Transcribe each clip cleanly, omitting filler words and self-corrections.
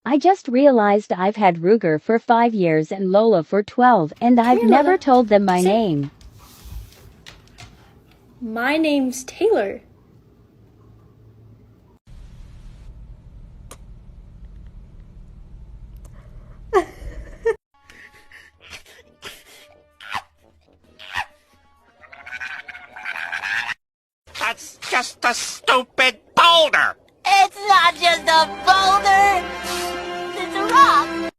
I just realized I've had Ruger for 5 years and Lola for 12, and I've never told them my name. My name's Taylor. That's just a stupid boulder! It's not just a boulder! It's a rock!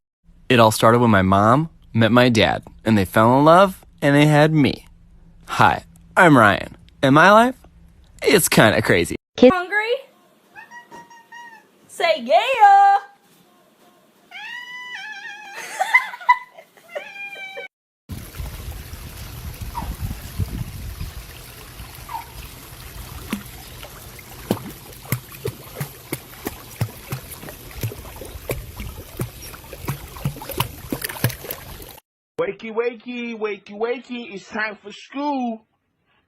It all started when my mom met my dad, and they fell in love, and they had me. Hi, I'm Ryan, and my life? It's kinda crazy. Hungry? Say yeah! Wakey, wakey, wakey, wakey, it's time for school.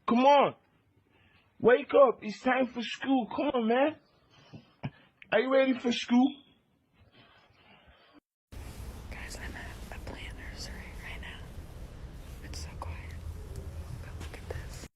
Come on. Wake up, it's time for school. Come on, man. Are you ready for school? Guys, I'm at a plant nursery right now. It's so quiet. But look at this.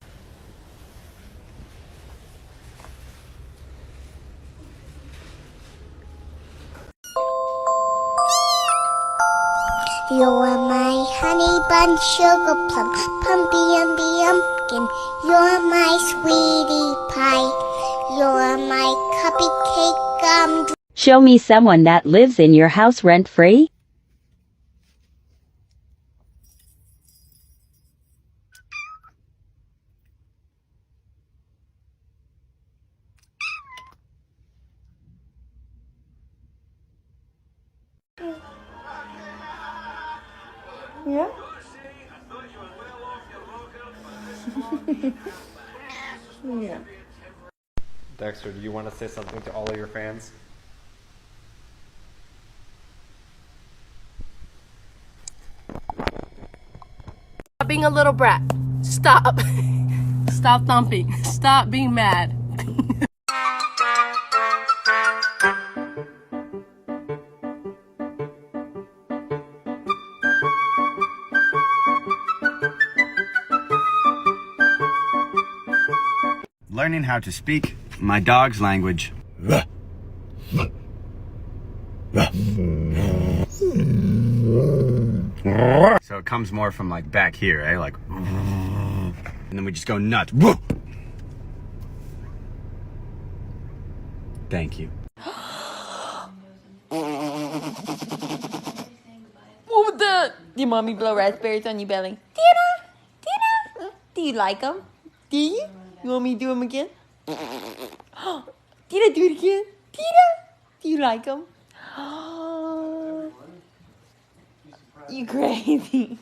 You're my honey bun, sugar plum, pumpy umby umpkin. You're my sweetie pie. You're my cupcake gum. Show me someone that lives in your house rent-free. Yeah? Yeah. Dexter, do you want to say something to all of your fans? Stop being a little brat. Stop. Stop thumping. Stop being mad. Learning how to speak my dog's language. So it comes more from like back here, eh? Like, and then we just go nuts. Thank you. What was that? Did mommy blow raspberries on your belly? Tina? Tina? Do you like them? Do you? You want me to do them again? Tina, do it again. Tina? Do you like them? You crazy.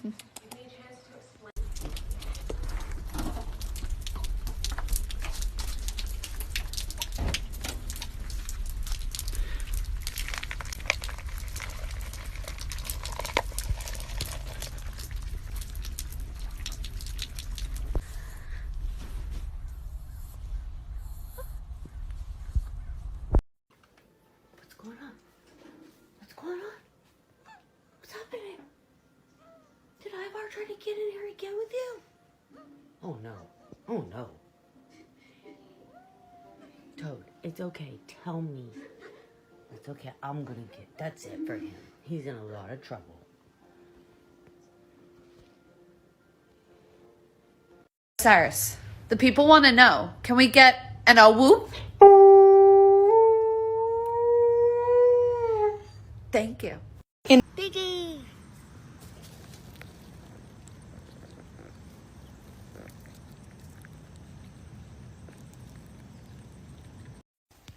What's going on? What's going on? What's happening? Did Ivar try to get in here again with you? Oh no. Oh no. Toad, it's okay. Tell me. It's okay. I'm gonna get. That's it for him. He's in a lot of trouble. Cyrus, the people want to know. Can we get an a whoop? Thank you. Biggie!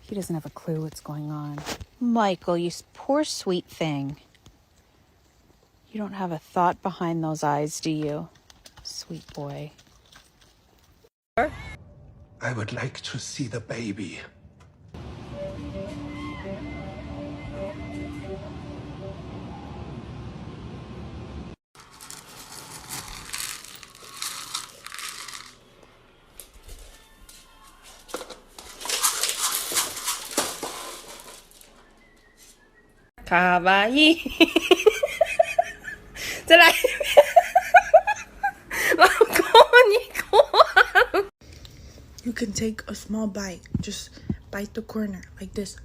He doesn't have a clue what's going on. Michael, you poor sweet thing. You don't have a thought behind those eyes, do you? Sweet boy. I would like to see the baby. Kawaii. 再来。老公，你过。 You can take a small bite. Just bite the corner like this.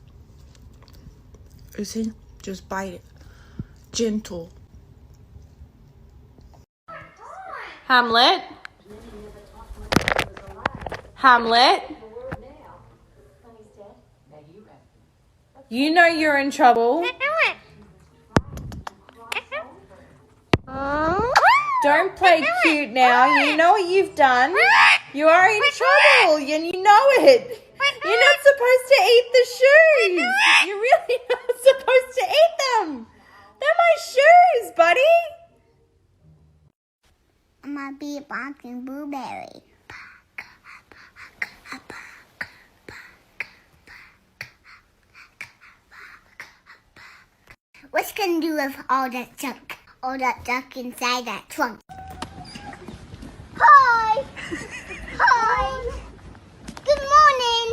You see? Just bite it. Gentle. Hamlet? Hamlet? You know you're in trouble. Don't play cute now. You know what you've done. You are in trouble and you know it. You're not supposed to eat the shoes. You're really not supposed to eat them. They're my shoes, buddy. I'm gonna be a pumpkin blueberry. What's gonna do with all that junk? All that junk inside that trunk? Hi! Hi! Good morning!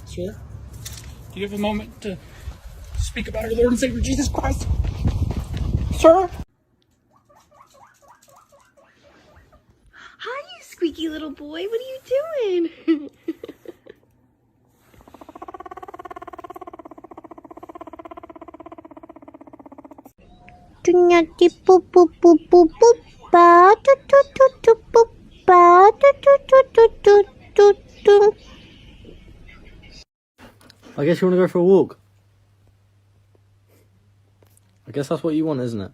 Sir, do you have a moment to speak about our Lord and Savior Jesus Christ? Sir? Hi, you squeaky little boy. What are you doing? I guess you want to go for a walk. I guess that's what you want, isn't it?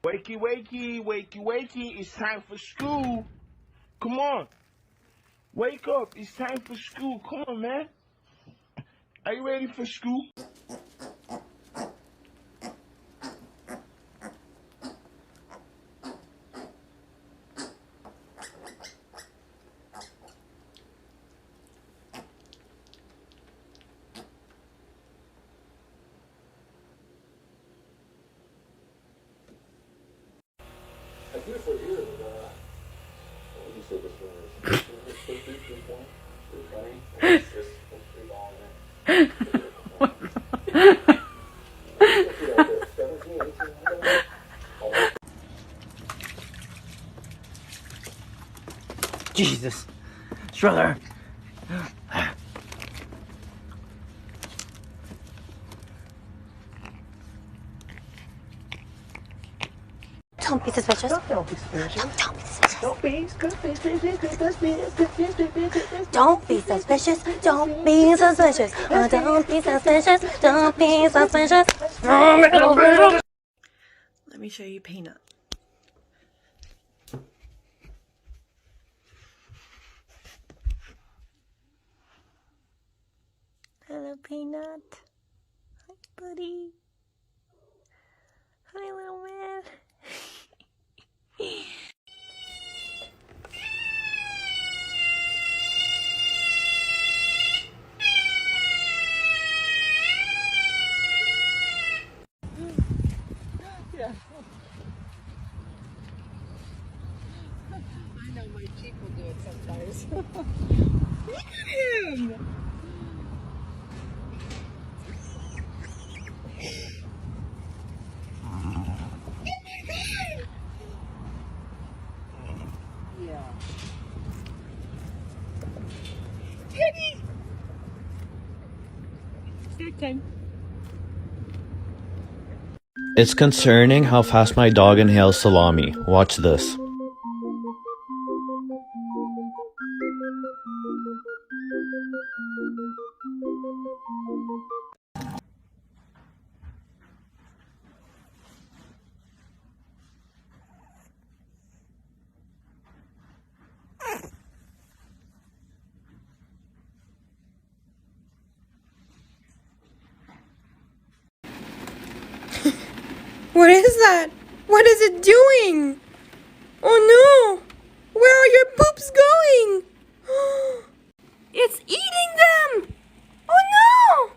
Wakey, wakey, wakey, wakey, it's time for school. Come on. Wake up, it's time for school. Come on, man. Are you ready for school? Jesus. Strother. Don't be suspicious. Don't be suspicious. Don't be suspicious. Don't be suspicious. Don't be suspicious. Don't be suspicious. Don't be suspicious. Don't be suspicious. Let me show you Peanut. Hello, Peanut. Hi, buddy. Hi, little man. Yeah. I know my Jeep will do it sometimes. Look at him! Yeah. Penny! Snack time. It's concerning how fast my dog inhales salami. Watch this. What is that? What is it doing? Oh no! Where are your poops going? It's eating them! Oh no!